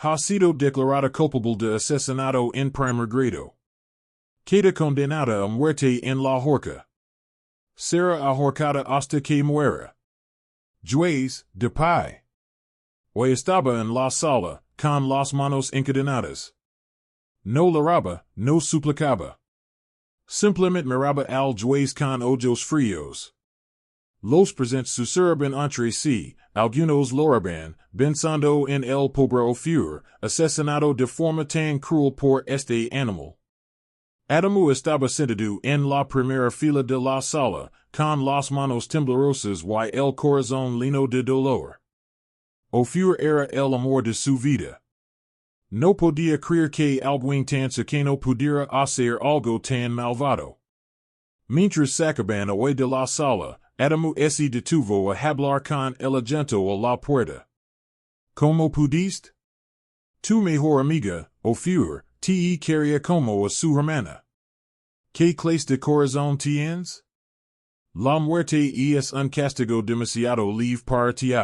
Ha sido declarada culpable de asesinato en primer grado. Queda condenada a muerte en la horca. Será ahorcada hasta que muera. Juez de pie. O estaba en la sala, con las manos encadenadas. No lloraba, no suplicaba. Simplemente miraba al juez con ojos fríos. Los presentes susurraban entre sí, algunos lloraban, pensando en el pobre Ophir, asesinado de forma tan cruel por este animal. Adamu estaba sentado en la primera fila de la sala, con las manos temblorosas y el corazón lleno de dolor. Ophir era el amor de su vida. No podía creer que alguien tan cercano pudiera hacer algo tan malvado. Mientras sacaban away de la sala, Adamu se detuvo a hablar con el agente a la puerta. ¿Cómo pudiste? Tu mejor amiga, Ophir, te quería como a su hermana. ¿Qué clase de corazón tienes? La muerte es un castigo demasiado leve para ti.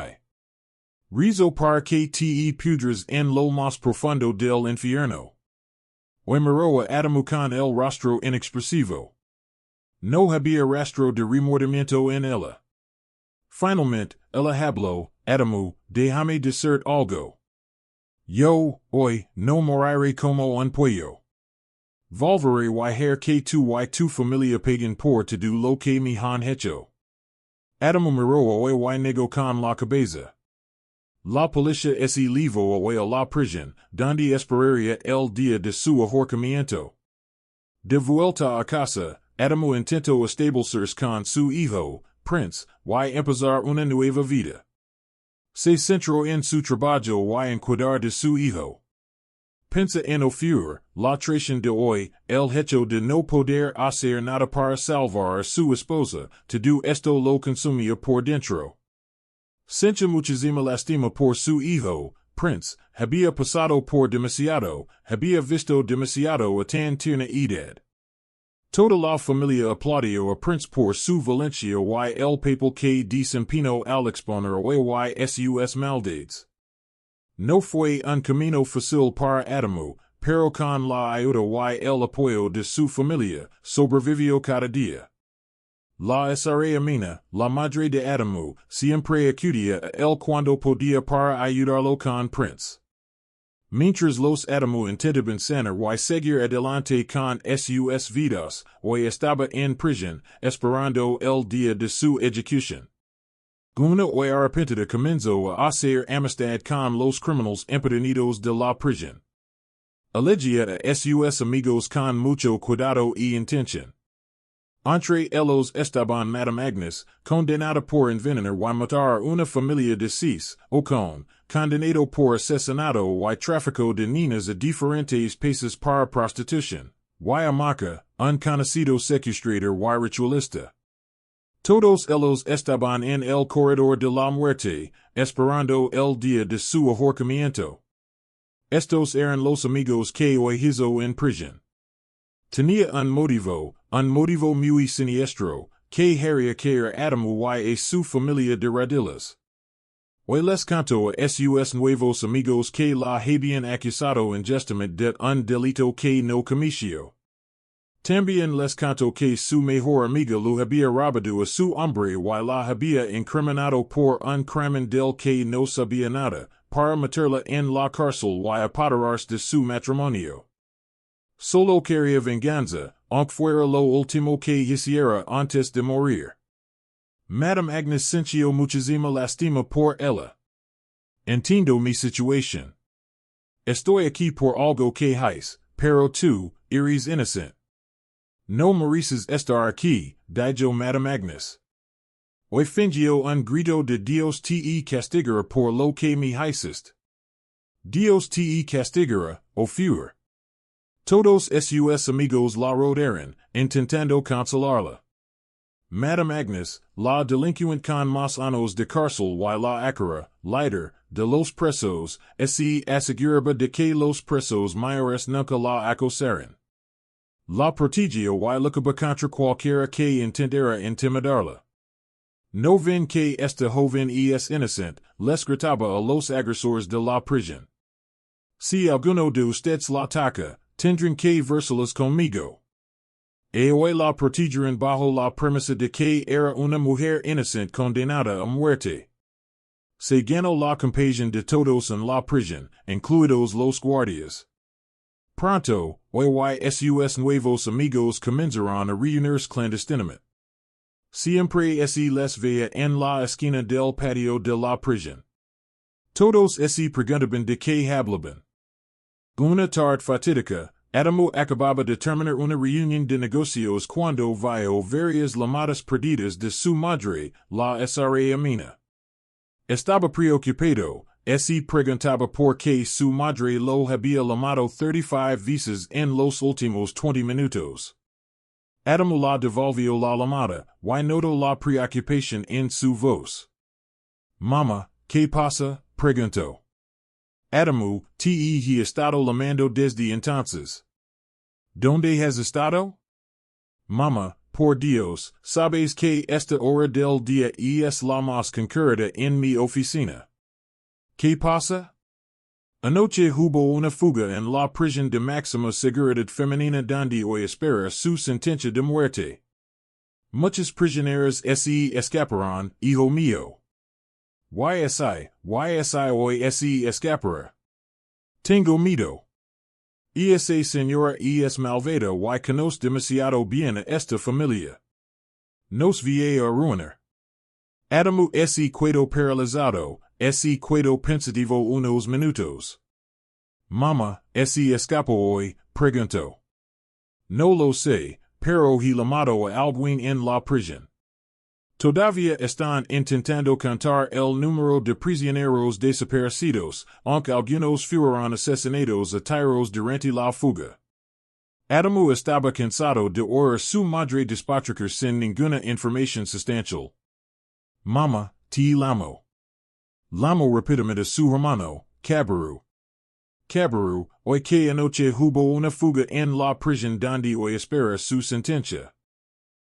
Rizo para que te pudres en lo más profundo del infierno. Hoy miró a Adamu con el rostro inexpresivo. No había rastro de remordimiento en ella. Finalmente, ella habló, Adamu, déjame decir algo. Yo, hoy, no moriré como un pollo. Volveré y hacer que tu y tu familia paguen por todo lo que me han hecho. Adamu miró hoy y negó con la cabeza. La policía se llevó away a la prisión, donde esperaría el día de su ahorcamiento. De vuelta a casa, Adamu intentó establecerse con su hijo, Prince, y empezar una nueva vida. Se centró en su trabajo y en cuidar de su hijo. Pensa en Ophir, la traición de hoy, el hecho de no poder hacer nada para salvar a su esposa, todo esto lo consumía por dentro. Sentía muchísima lástima por su hijo, Prince, había pasado por demasiado, había visto demasiado a tan tierna edad. Toda la familia aplaudió a Prince por su valencia y el papel que desempeñó al exponer a sus maldades. No fue un camino fácil para Adamu, pero con la ayuda y el apoyo de su familia, sobrevivió cada día. La Esarea Mina, la madre de Adamu, siempre acudía a él cuando podía para ayudarlo con Prince. Mientras los Adamu intentaban sanar y seguir adelante con sus vidas, hoy estaba en prisión, esperando el día de su ejecución. Una hoy arrepentida comenzó a hacer amistad con los criminales impedidos de la prisión. Elegía a sus amigos con mucho cuidado y intención. Entre ellos estaban Madame Agnes, condenada por envenenar y matar una familia de 6, Ocon, condenado por asesinato y tráfico de niñas a diferentes países para prostitución, Guayamaca, un conocido secuestrador y ritualista. Todos ellos estaban en el corredor de la muerte, esperando el día de su ahorcamiento. Estos eran los amigos que hoy hizo en prisión. Tenía un motivo muy siniestro, que haría caer Adamu y a su familia de rodillas. Hoy les contó a sus nuevos amigos que la habían acusado injustamente de un delito que no cometió. También les contó que su mejor amiga lo había robado a su hombre y la había incriminado por un crimen del que no sabía nada, para meterla en la cárcel y apoderarse de su matrimonio. Solo quería venganza, aunque fuera lo último que hiciera antes de morir. Madame Agnes sintió muchísima lástima por ella. Entiendo mi situación. Estoy aquí por algo que hice, pero tú, eres innocent. No mereces estar aquí, dijo Madame Agnes. Hoy fingió un grito de Dios te castigará por lo que me hiciste. Dios te castigará, Ophir. Todos sus amigos la rodearon, intentando consolarla. Madame Agnes, la delincuente con más años de cárcel y la acara, líder, de los presos, se aseguraba de que los presos mayores nunca la acosaran. La protegió y luchaba contra cualquiera que intentara intimidarla. No ven que esta joven es inocente, les gritaba a los agresores de la prisión. Si alguno de ustedes la ataca, tendrán que verselas conmigo. Hoy la protegerán bajo la premisa de que era una mujer inocente condenada a muerte. Se ganó la compasión de todos en la prisión, incluidos los guardias. Pronto, hoy sus nuevos amigos comenzarán a reunirse clandestinamente. Siempre les vea en la esquina del patio de la prisión. Todos se preguntaban de qué hablaban. Una tarde fatídica, Adamo acababa de terminar una reunión de negocios cuando vio varias llamadas perdidas de su madre, la Sra. Amina. Estaba preocupado, se preguntaba por qué su madre lo había llamado 35 veces en los últimos 20 minutos. Adamo la devolvió la llamada, y notó la preocupación en su voz. Mamá, ¿qué pasa?, preguntó. Adamo, te he estado llamando desde entonces. ¿Dónde has estado? Mamá, por Dios, sabes que esta hora del día es la más concurrida en mi oficina. ¿Qué pasa? Anoche hubo una fuga en la prisión de máxima seguridad femenina donde hoy espera su sentencia de muerte. Muchos prisioneros se escaparán, hijo mío. YSI hoy se escapará. Tengo miedo. Esa señora es malvada y conoce demasiado bien a esta familia. Nos va a arruinar. Adamo se quedó paralizado, se quedó pensativo unos minutos. Mamá, ¿se escapó hoy?, preguntó. No lo sé, pero he llamado a alguien en la prisión. Todavía están intentando contar el número de prisioneros desaparecidos, aunque algunos fueron asesinados a tiros durante la fuga. Adamo estaba cansado de oír su madre despotricar sin ninguna información sustancial. Mamá, te llamo. Llamó rápidamente a su hermano, Cabarrú. Cabarrú, hoy que anoche hubo una fuga en la prisión donde hoy espera su sentencia.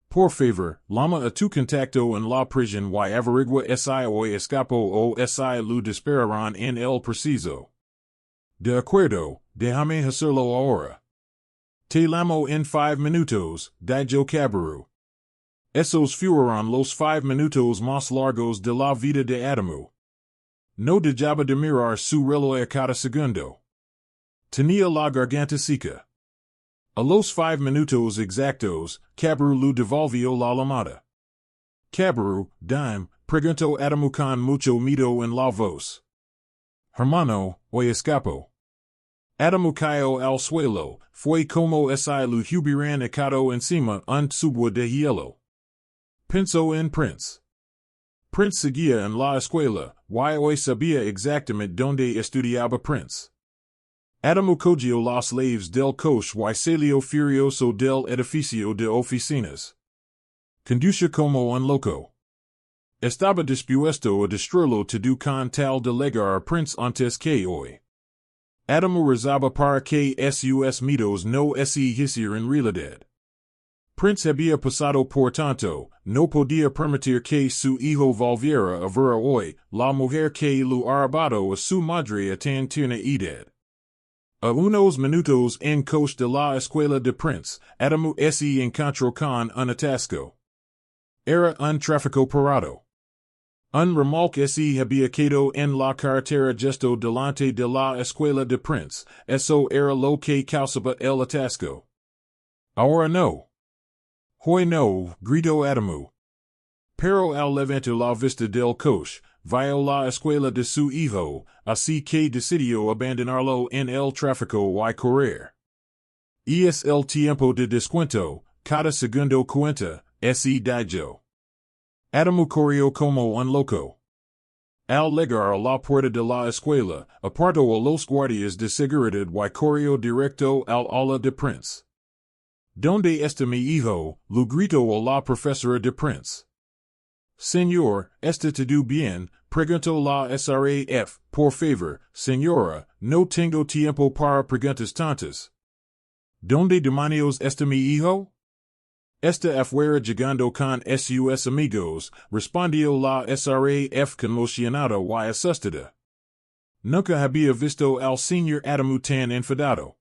Por favor, llama a tu contacto en la prisión y averigua si hoy escapó o si lo dispararán en el preciso. De acuerdo, déjame hacerlo ahora. Te llamo en 5 minutos, dijo Cabarrú. Esos fueron los 5 minutos más largos de la vida de Adamo. No dejaba de mirar su reloj a cada segundo. Tenía la garganta seca. A los 5 minutos exactos, Cabarrú le devolvió la llamada. Cabarrú, dime, preguntó Adamo con mucho miedo en la voz. Hermano, hoy escapó. Adamo cayó al suelo, fue como si le hubieran echado encima un tubo de hielo. Pensó en Prince. Prince seguía en la escuela, y hoy sabía exactamente dónde estudiaba Prince. Adamo cogió las llaves del coche y salió furioso del edificio de oficinas. Conducía como un loco. Estaba dispuesto a destruirlo todo con tal de llegar a Prince antes que hoy. Adamo rezaba para que sus miedos no se hicieran realidad. Prince había pasado por tanto, no podía permitir que su hijo volviera a ver hoy la mujer que lo arrebató a su madre a tan tierna edad. A unos minutos en coche de la escuela de Prince, Adamo se encontró con un atasco. Era un tráfico parado. Un remolque se había quedado en la carretera justo delante de la escuela de Prince, eso era lo que causaba el atasco. Ahora no. Hoy no, gritó Adamo. Pero al levantar la vista del coche, vio la escuela de su hijo, así que decidió abandonarlo en el tráfico y correr. Es el tiempo de descuento, cada segundo cuenta, se dijo. Adamo corrió como un loco. Al llegar a la puerta de la escuela, apartó a los guardias de seguridad y corrió directo al aula de Prince. ¿Dónde está mi hijo?, le gritó a la profesora de Prince. Señor, ¿está todo bien?, preguntó la SRAF, por favor, señora, no tengo tiempo para preguntas tontas. ¿Dónde demonios está mi hijo? Está afuera llegando con sus amigos, respondió la SRAF conmocionada y asustada. Nunca había visto al señor Adamu tan enfadado.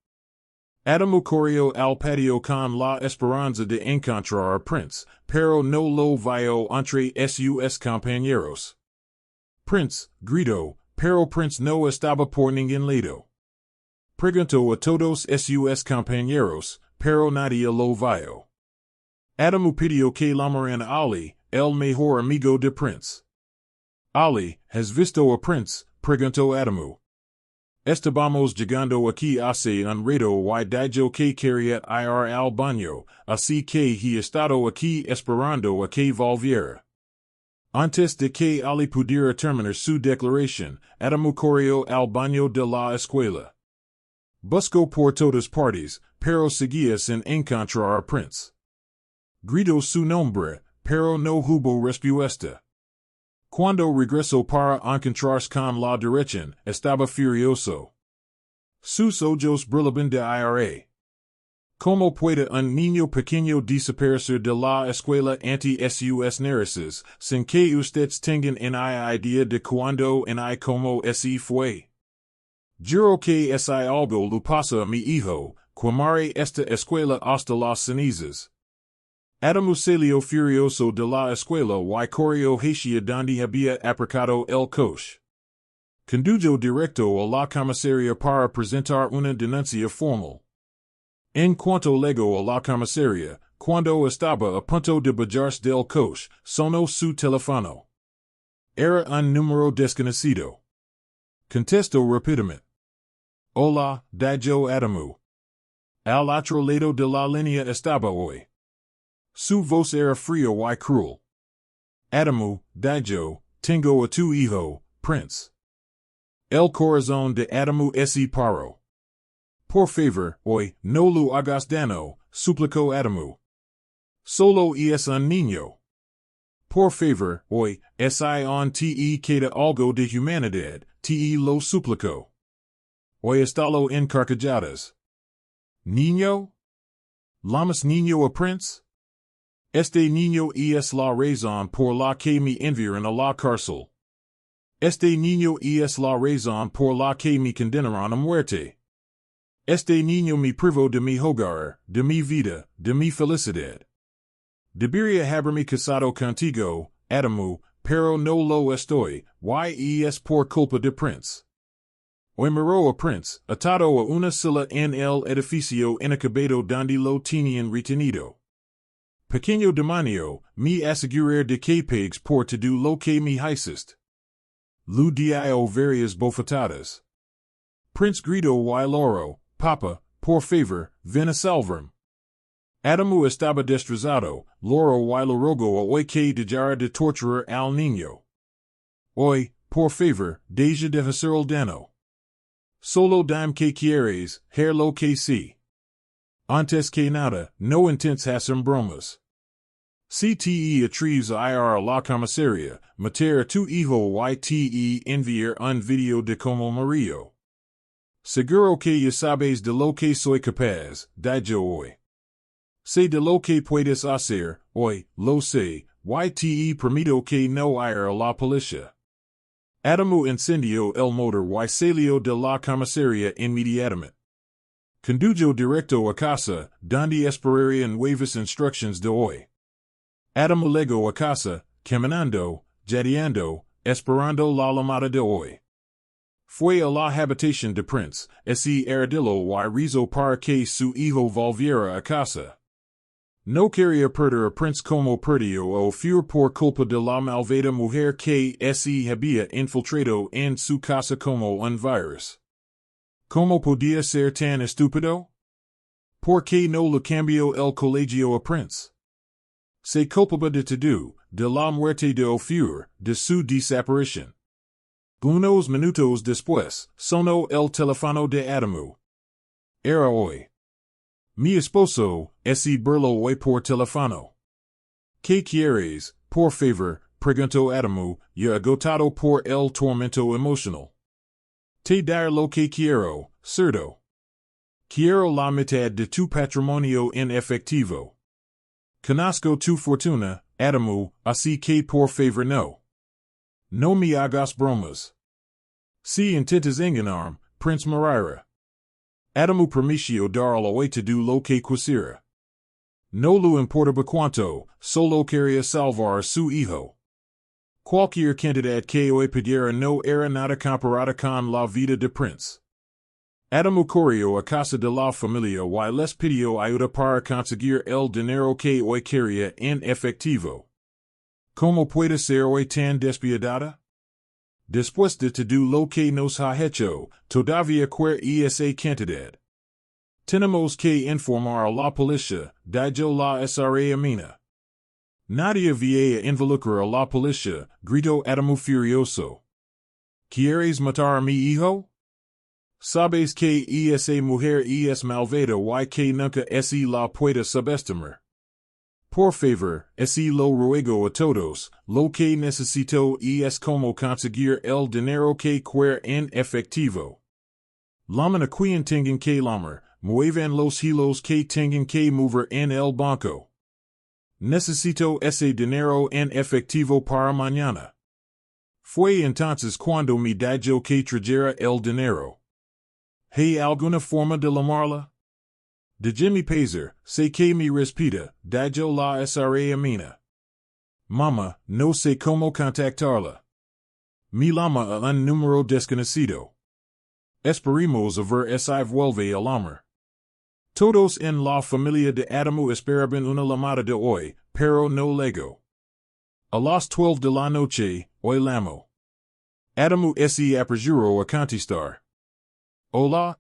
Adamu corrió al patio con la esperanza de encontrar a Prince, pero no lo vio entre sus compañeros. Prince, gritó, pero Prince no estaba por ningún lado. Preguntó a todos sus compañeros, pero nadie lo vio. Adamu pidió que llamaran a Ali, el mejor amigo de Prince. Ali, ¿has visto a Prince?, preguntó Adamu. Estábamos llegando aquí hace un rato y dijo que quería ir al baño, así que he estado aquí esperando a que volviera. Antes de que Ali pudiera terminar su declaración, Adamu corrió al baño de la escuela. Buscó por todas partes, pero seguía sin encontrar a Prince. Gritó su nombre, pero no hubo respuesta. Cuando regresó para encontrarse con la dirección, estaba furioso. Sus ojos brillaban de ira. ¿Cómo puede un niño pequeño desaparecer de la escuela ante sus narices, sin que ustedes tengan una idea de cuándo y cómo así fue? Juro que es algo le pasa a mi hijo, quemaré esta escuela hasta las cenizas. Adamu salió furioso de la escuela y corrió hacia donde había aparcado el coche. Condujo directo a la comisaría para presentar una denuncia formal. En cuanto llegó a la comisaría, cuando estaba a punto de bajarse del coche, sonó su teléfono. Era un número desconocido. Contestó rápidamente. Hola, dijo Adamu. Al otro lado de la línea estaba hoy. Su voz era fría y cruel. Adamu, dijo, tengo a tu hijo, Prince. El corazón de Adamu se paró. Por favor, hoy, no lo hagas daño, suplicó Adamu. Solo es un niño. Por favor, hoy, te queda algo de humanidad, te lo suplicó. Hoy estalo encarcajadas. ¿Niño? ¿Llamas niño a Prince? Este niño es la razón por la que me enviaron a la cárcel. Este niño es la razón por la que me condenaron a muerte. Este niño me privó de mi hogar, de mi vida, de mi felicidad. Debería haberme casado contigo, Adamu, pero no lo estoy, y es por culpa de Prince. Hoy miró a Prince, atado a una silla en el edificio inacabado donde lo tenían retenido. Pequeño demonio, me asegurar de que pagues por todo lo que me hiciste. Lu dio varias bofetadas. Prince gritó y lloró, Papa, por favor, ven a salvarme. Adamu estaba destrozado, lloró y le rogó a hoy que dejara de torturar al niño. Hoy, por favor, deja de hacer el daño. Solo dime que quieres, hacer lo que sí. Antes que nada, no intentes hacer bromas. Si te atreves a ir a la comisaría, matar a tu hijo y te enviar un video de como Mario. Seguro que ya sabes de lo que soy capaz, dijo hoy. Sé de lo que puedes hacer, hoy, lo sé, y te permito que no ir a la policía. Adamu encendió el motor y salió de la comisaría inmediatamente. Condujo directo a casa, donde esperaría nuevas instrucciones de hoy. Adamu llegó a casa, caminando, jadeando, esperando la llamada de hoy. Fue a la habitación de Prince, ese heredilo y rezó para que su hijo volviera a casa. No quería perder a Prince como perdió o fur por culpa de la malvada mujer que se había infiltrado en su casa como un virus. ¿Cómo podía ser tan estúpido? ¿Por qué no le cambió el colegio a Prince? Se culpaba de todo, de la muerte de Ophir, de su desaparición. Unos minutos después, sonó el teléfono de Adamu. Era hoy. Mi esposo, ese burló hoy por teléfono. ¿Qué quieres, por favor? Preguntó Adamu, ya agotado por el tormento emocional. Te dar lo que quiero, cerdo. Quiero la mitad de tu patrimonio en efectivo. Conozco tu fortuna, Adamu, así que por favor no. No me hagas bromas. Si intentas enganarme, Prince Moraira. Adamu permitio dar al oitado lo que quisiera. No lo importa quanto, solo quería salvar su hijo. Cualquier cantidad que hoy pudiera no era nada comparada con la vida de Prince. Adamu corrió a casa de la familia y les pidió ayuda para conseguir el dinero que hoy quería en efectivo. ¿Cómo puede ser hoy tan despiadada? Después de todo lo que nos ha hecho, todavía quiere esa cantidad. Tenemos que informar a la policía, dijo la SRA Amina. Nadie vaya a involucrar a la policía, gritó Adamu furioso. ¿Quieres matar a mi hijo? Sabes que esa mujer es malvada y que nunca se la puede subestimar. Por favor, lo ruego a todos, lo que necesito es como conseguir el dinero que quiero en efectivo. Llaman a quien tengan que llamar, muevan los hilos que tengan que mover en el banco. Necesito ese dinero en efectivo para mañana. Fue entonces cuando me dijo que trajera el dinero. ¿Hay alguna forma de llamarla? De Jimmy Pazer, sé que me respeta, dijo la SRA Amina. Mamá, no sé cómo contactarla. Me llama a un número desconocido. Esperemos a ver si vuelve a llamar. Todos en la familia de Adamu esperaban una llamada de hoy, pero no llegó. A las 12 de la noche, hoy llamó. Adamu se apresuró a contestar. Hola.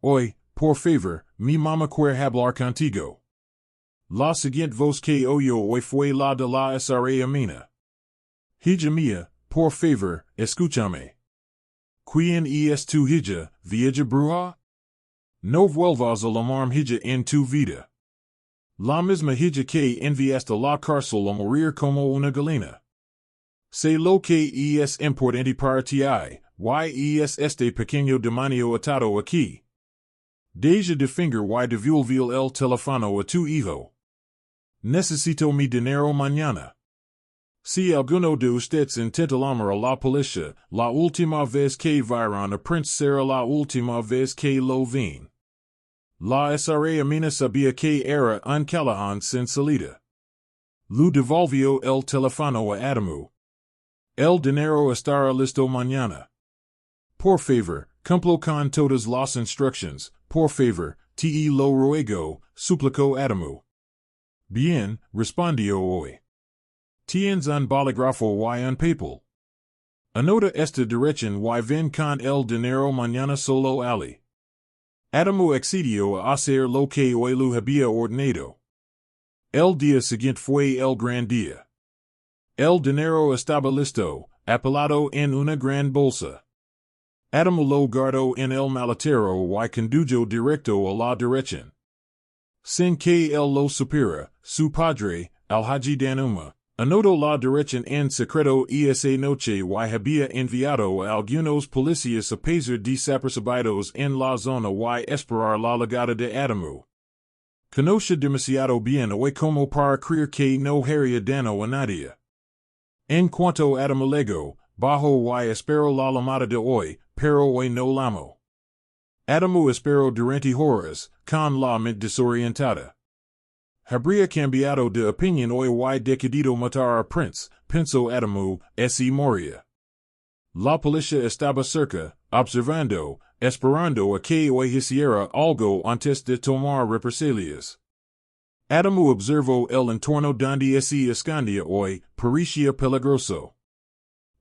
Hoy, por favor, mi mamá quiere hablar contigo. La siguiente voz que oyó hoy fue la de la SRA Amina. Hija mía, por favor, escúchame. ¿Quién es tu hija, vieja bruja? No vuelvas a llamarme hija en tu vida. La misma hija que enviaste a la cárcel a morir como una gallina. Sé lo que es importante para ti y es este pequeño demonio atado aquí. Deja de finger y devuelve el teléfono a tu hijo. Necesito mi dinero mañana. Si alguno de ustedes intenta llamar a la policía, la última vez que vieron a Prince será la última vez que lo ven. La SRA Amina sabía que era un callejón sin salida. Lu devolvió el teléfono a Adamu. El dinero estará listo mañana. Por favor, cumplo con todas las instrucciones, por favor, te lo ruego, suplicó Adamu. Bien, respondió hoy. Tienes un bolígrafo y un papel. Anota esta dirección y ven con el dinero mañana solo Ali. Adamu accedió a hacer lo que hoy lo había ordenado. El día siguiente fue el gran día. El dinero estaba listo, apilado en una gran bolsa. Adamu lo guardó en el maletero y condujo directo a la dirección. Sin que él lo supiera, su padre, Alhaji Danuma, anotó la dirección en secreto esa noche y había enviado a algunos policías a pasar desapercibidos en la zona y esperar la llegada de Adamu. Conoce demasiado bien hoy como para creer que no haría daño a nadie. En cuanto Adamu llegó, bajó y esperó la llamada de hoy, pero hoy no llamó. Adamu esperó durante horas, con la mente desorientada. Habría cambiado de opinión hoy y decidido matar a Prince, pensó Adamu, se moría. La policía estaba cerca, observando, esperando a que hoy hiciera algo antes de tomar represalias. Adamu observó el entorno donde se escondía hoy, parecía peligroso.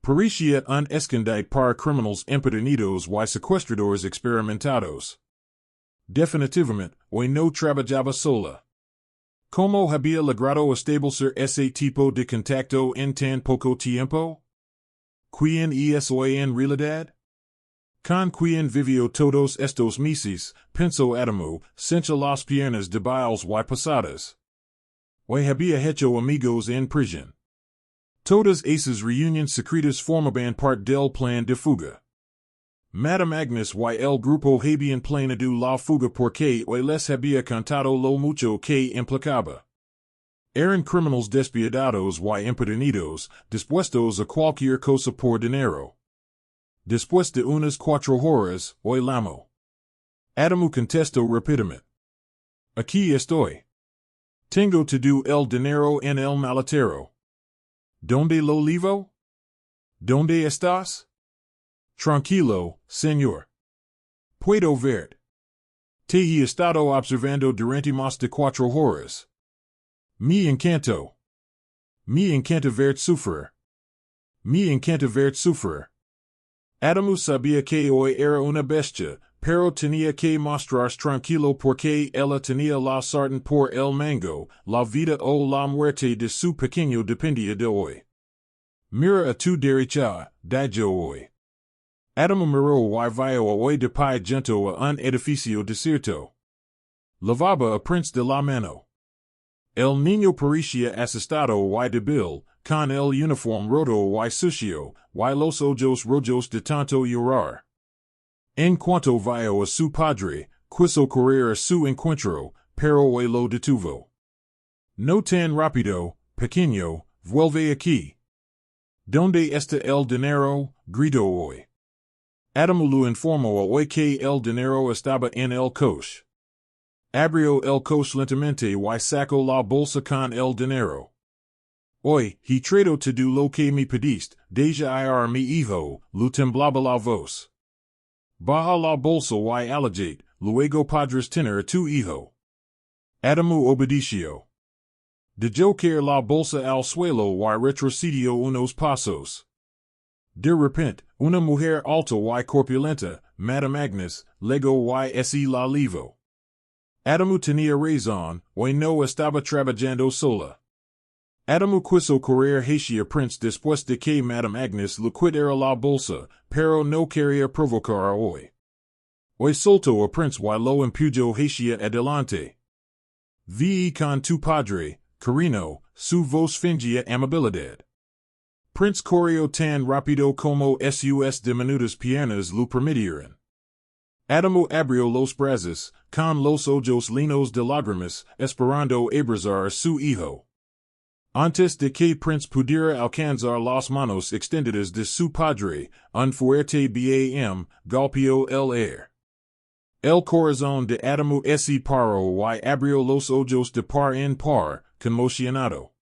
Parecía un escondite para criminales empedernidos y secuestradores experimentados. Definitivamente, hoy no trabajaba sola. ¿Cómo había logrado establecer ese tipo de contacto en tan poco tiempo? ¿Quién es hoy en realidad? Con quien vivió todos estos meses, pensó Adamu, cincha las piernas débiles y pesadas. Hoy había hecho amigos en prisión. Todas esas reuniones secretas formaban parte del plan de fuga. Madame Agnes y el grupo habían planeado la fuga porque hoy les había contado lo mucho que implicaba. Eran criminales despiadados y empedernidos, dispuestos a cualquier cosa por dinero. Después de unas 4 horas, hoy lamo. Adamu contesto rapidamente. Aquí estoy. Tengo todo el dinero en el maletero. ¿Dónde lo levo? ¿Dónde estás? Tranquilo, señor. Puedo verte. Te he estado observando durante más de 4 horas. Me encanta verte sufrir. Me encanta verte sufrir. Adamu sabía que hoy era una bestia, pero tenía que mostrarse tranquilo porque ella tenía la sartén por el mango, la vida o la muerte de su pequeño dependía de hoy. Mira a tu derecha, dijo hoy. Adamu miró y vio hoy de pie junto a un edificio desierto. Lavaba a prince de la mano. El niño parecía asustado y débil, con el uniforme roto y sucio, y los ojos rojos de tanto llorar. En cuanto vio a su padre, quiso correr a su encuentro, pero hoy lo detuvo. No tan rápido, pequeño, vuelve aquí. ¿Dónde está el dinero? Gritó hoy. Adamu lo informó hoy que el dinero estaba en el coche. Abrió el coche lentamente y sacó la bolsa con el dinero. Hoy, he trató todo lo que me pediste, deja ir mi hijo, lo temblaba la voz. Baja la bolsa y alejate, luego podrás tener a tu hijo. Adamu obedeció. Dejó caer la bolsa al suelo y retrocedió unos pasos. De repente, una mujer alta y corpulenta, Madame Agnes, llegó y la levó. Adamu tenía razón, hoy no estaba trabajando sola. Adamu quiso correr hacia Prince después de que Madame Agnes le quitara la bolsa, pero no quería provocar a hoy. Hoy soltó a Prince y lo empujó hacia adelante. Ve con tu padre, Carino, su voz fingía amabilidad. Prince corrió tan rápido como sus diminutas piernas lo permitieron. Adamu abrió los brazos, con los ojos llenos de lágrimas, esperando abrazar a su hijo. Antes de que Prince pudiera alcanzar las manos extendidas de su padre, un fuerte bam golpeó el aire. El corazón de Adamu se paró y abrió los ojos de par en par, conmocionado.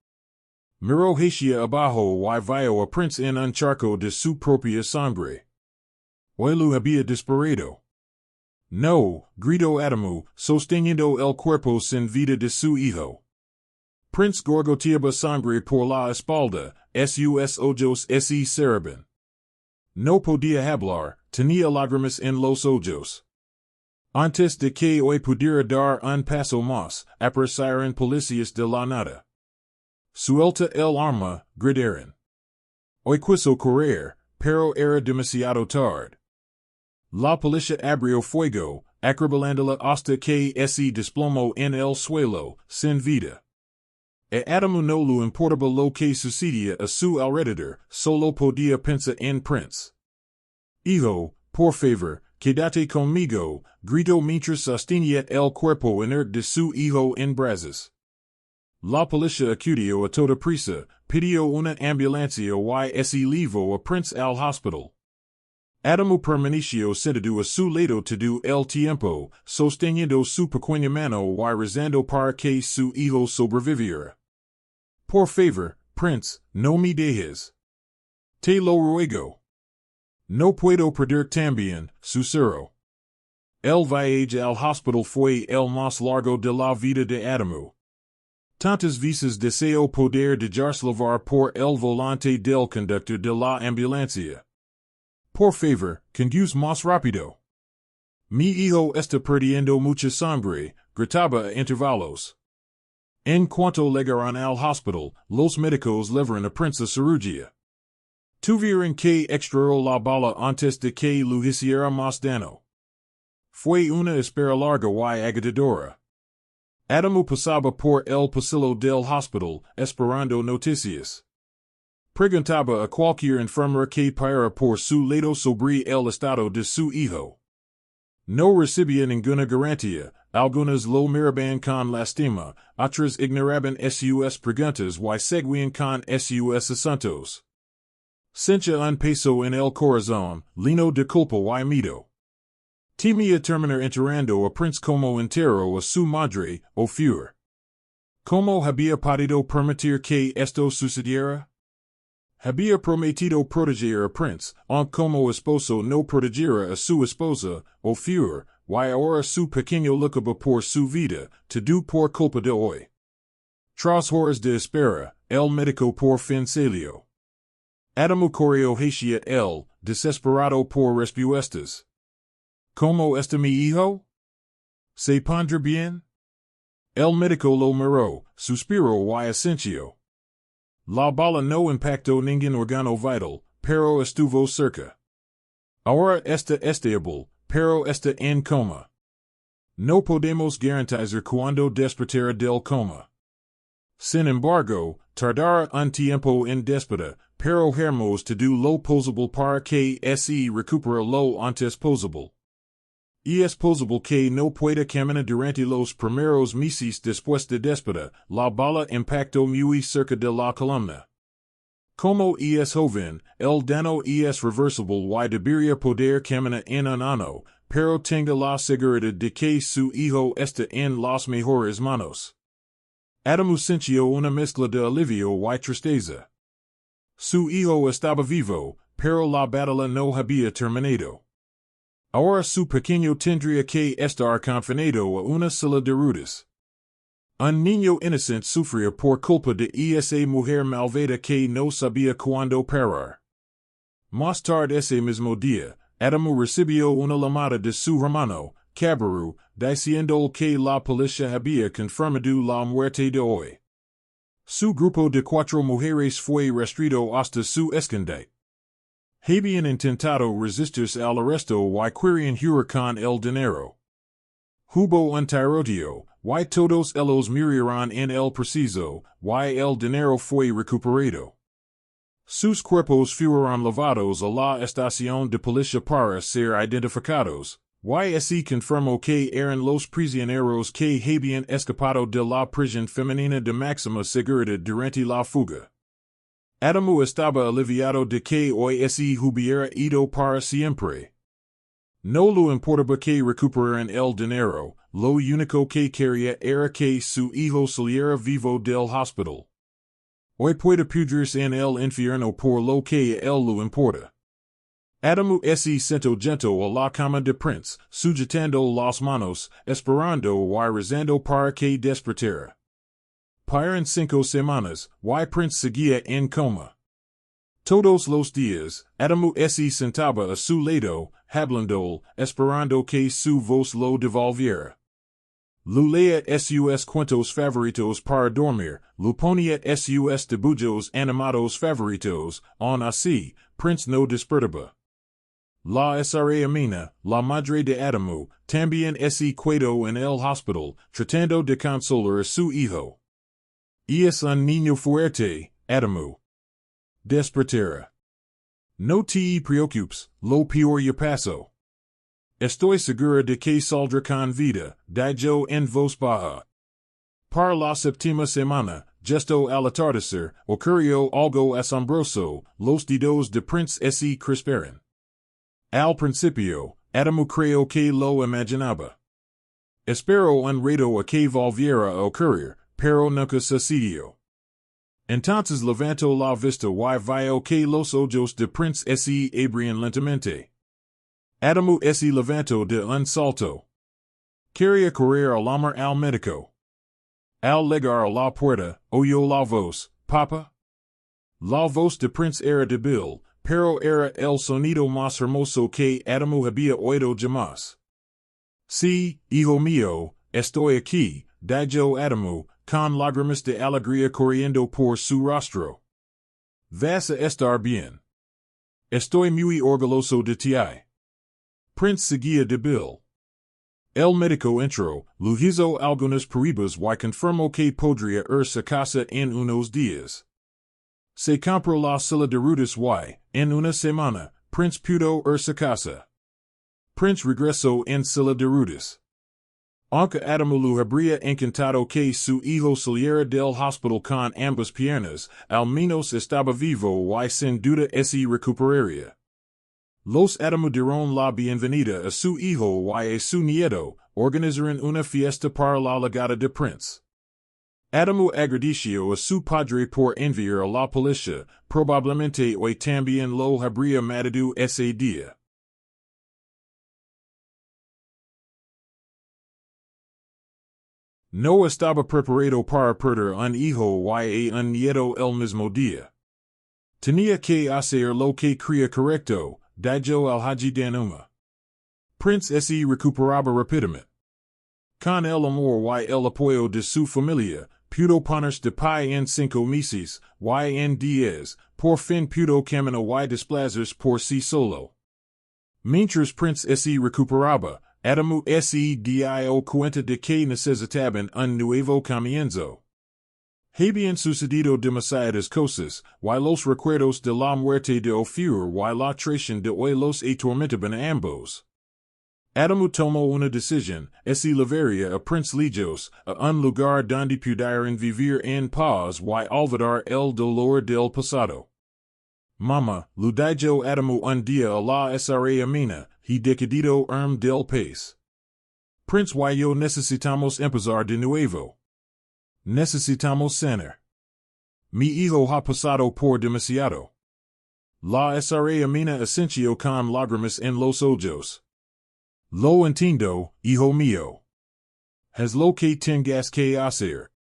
Miró hacia abajo y vio a Prince en un charco de su propia sangre. Hoy lo había disparado. No, gritó Adamu, sosteniendo el cuerpo sin vida de su hijo. Prince gorgoteaba sangre por la espalda, sus ojos se cerraban. No podía hablar, tenía lágrimas en los ojos. Antes de que hoy pudiera dar un paso más, aparecieron policías de la nada. Suelta el arma, gritaron. Hoy quiso correr, pero era demasiado tarde. La policía abrió fuego, acribillándola hasta que se desplomó en el suelo, sin vida. A Adamu no le importaba lo que sucedía a su alrededor, solo podía pensar en Prince. Hijo, por favor, quédate conmigo, gritó mientras sostenía el cuerpo inerte de su hijo en brazos. La policía acudió a toda prisa, pidió una ambulancia y se llevó a Prince al hospital. Adamu permaneció sentado a su lado todo el tiempo, sosteniendo su pequeña mano y rezando para que su hijo sobreviviera. Por favor, Prince, no me dejes. Te lo ruego. No puedo perder también, susurró. El viaje al hospital fue el más largo de la vida de Adamu. Tantas veces deseo poder dejarse llevar por el volante del conductor de la ambulancia. Por favor, conduce más rápido. Mi hijo está perdiendo mucha sangre, gritaba a intervalos. En cuanto llegaron al hospital, los médicos llevaron a Prince a cirugía. Tuvieron que extraer la bala antes de que lo hiciera más daño. Fue una espera larga y agotadora. Adamu pasaba por el pasillo del hospital, esperando noticias. Preguntaba a cualquier enfermera que pasara por su lado sobre el estado de su hijo. No recibía ninguna garantía, algunas lo miraban con lástima, otras ignoraban sus preguntas y seguían con sus asuntos. Sencha un peso en el corazón, lino de culpa y miedo. Temia terminar enterrando a prince como entero a su madre, o fur. Como había podido permitir que esto sucediera? Había prometido proteger a prince, aunque como esposo no protegiera a su esposa, o fur, y ahora su pequeño lucaba por su vida, todo por culpa de hoy. Tras horas de espera, el médico por fin salió. Adamu corrió hacia él, desesperado por respuestas. ¿Cómo está mi hijo? ¿Se pondrá bien? El médico lo miró, suspiró y asintió. La bala no impactó ningún órgano vital, pero estuvo cerca. Ahora está estable, pero está en coma. No podemos garantizar cuándo despertará del coma. Sin embargo, tardará un tiempo en despertar, pero haremos todo lo posible para que se recupere lo antes posible. Y es posible que no pueda caminar durante los primeros meses después de despertar, la bala impactó muy cerca de la columna. Como es joven, el daño es reversible y debería poder caminar en un año, pero tenga la seguridad de que su hijo está en las mejores manos. Adamu sintió una mezcla de alivio y tristeza. Su hijo estaba vivo, pero la batalla no había terminado. Ahora su pequeño tendría que estar confinado a una sala de ruedas. Un niño inocente sufría por culpa de esa mujer malvada que no sabía cuándo parar. Más tarde ese mismo día, Adamu recibió una llamada de su hermano, Kabaru, diciendo que la policía había confirmado la muerte de hoy. Su grupo de 4 mujeres fue restrito hasta su escondite. Habían intentado resistirse al arresto y querían huracán el dinero. Hubo un tiroteo, y todos ellos murieron en el preciso, y el dinero fue recuperado. Sus cuerpos fueron llevados a la estación de policía para ser identificados, y así confirmó que eran los prisioneros que habían escapado de la prisión femenina de máxima seguridad durante la fuga. Adamu estaba aliviado de que hoy se hubiera ido para siempre. No le importaba que recuperaran el dinero, lo único que quería era que su hijo saliera vivo del hospital. Hoy puede pudrirse en el infierno por lo que a él le importa. Adamu se sentó junto a la cama de Prince, sujetando las manos, esperando y rezando para que despertara. Pasaron 5 semanas, y Prince seguía en coma. Todos los días, Adamu se sentaba a su lado, hablando, esperando que su voz lo devolviera. Leía sus cuentos favoritos para dormir, ponía sus dibujos animados favoritos, aun así, Prince no despertaba. La Sra Amina, la madre de Adamu, también se quedó en el hospital, tratando de consolar a su hijo. Es un niño fuerte, Adamu. Despertará. No te preocupes, lo peor ya pasó. Estoy segura de que saldrá con vida, dijo en voz baja. Para la séptima semana, justo al atardecer, ocurrió algo asombroso, los dedos de Prince se crisparon. Al principio, Adamu creyó que lo imaginaba. Esperó un rato a que volviera a ocurrir, pero nunca sucedió. Entonces levantó la vista y vio que los ojos de Prince se abrían lentamente. Adamu se levantó de un salto. Quería correr a llamar al médico. Al llegar a la puerta, oyó la voz, «Papa». La voz de Prince era débil, pero era el sonido más hermoso que Adamu había oído jamás. «Sí, hijo mío, estoy aquí», dijo Adamu, con lágrimas de alegría corriendo por su rostro. «Vas a estar bien. Estoy muy orgulloso de ti». Prince seguía débil. El médico entró, le hizo algunas pruebas y confirmó que podría irse a casa en unos días. Se compró la silla de ruedas y, en una semana, Prince pudo irse a casa. Prince regresó en silla de ruedas. Aunque Adamulu habría encantado que su hijo saliera del hospital con ambas piernas, al menos estaba vivo y sin duda se recuperaría. Los Adamu dieron la bienvenida a su hijo y a su nieto, organizaron una fiesta para la llegada de Prince. Adamu agradeció a su padre por enviar a la policía, probablemente hoy también lo habría matado ese día. No estaba preparado para perder un hijo y un nieto el mismo día. Tenía que hacer lo que creía correcto, dijo al Haji Danuma. Prince se recuperaba rápidamente. Con el amor y el apoyo de su familia, pudo ponerse de pie en 5 meses, y en 10, por fin pudo caminar y desplazarse por sí solo. Mientras Prince se recuperaba, Adamu se dio cuenta de que necesitaban un nuevo comienzo. Habían sucedido demasiadas cosas, y los recuerdos de la muerte de Ophir y la traición de hoy los atormentaban a ambos. Adamu tomó una decisión, se llevaría a Prince lejos, a un lugar donde pudieran vivir en paz y olvidar el dolor del pasado. Mama, lo dijo Adamu un día a la SRA Amina, he decidido del país. Prince y yo necesitamos empezar de nuevo. Necesitamos sanar. Mi hijo ha pasado por demasiado. La SRA Amina asenció con lágrimas en los ojos. Lo entiendo, hijo mío. Haz lo que tengas que hacer.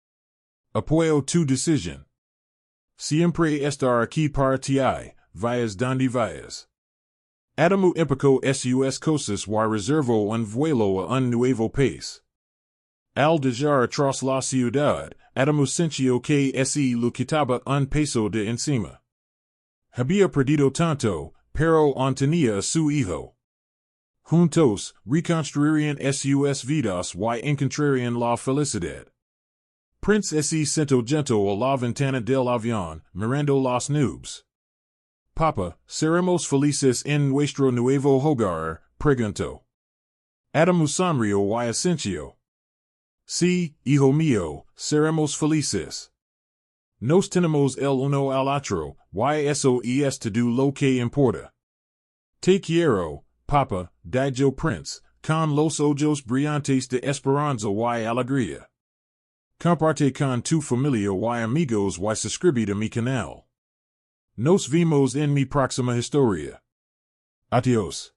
Apoyo tu decisión. Siempre estar aquí para ti, vayas donde vayas. Adamu empacó sus cosas y reservó un vuelo a un nuevo país. Al dejar atrás la ciudad, Adamu sintió que se le quitaba un peso de encima. Había perdido tanto, pero aún tenía a su hijo. Juntos, reconstruirían sus vidas y encontrarían la felicidad. Prince se sentó junto a la ventana del avión, mirando las nubes. Papa, ¿seremos felices en nuestro nuevo hogar? Preguntó. Adamu sonrió y asintió. Sí, hijo mío, seremos felices. Nos tenemos el uno al otro, y eso es todo lo que importa. Te quiero, Papa, dijo Prince, con los ojos brillantes de esperanza y alegría. Comparte con tu familia y amigos y suscríbete a mi canal. Nos vemos en mi próxima historia. Adiós.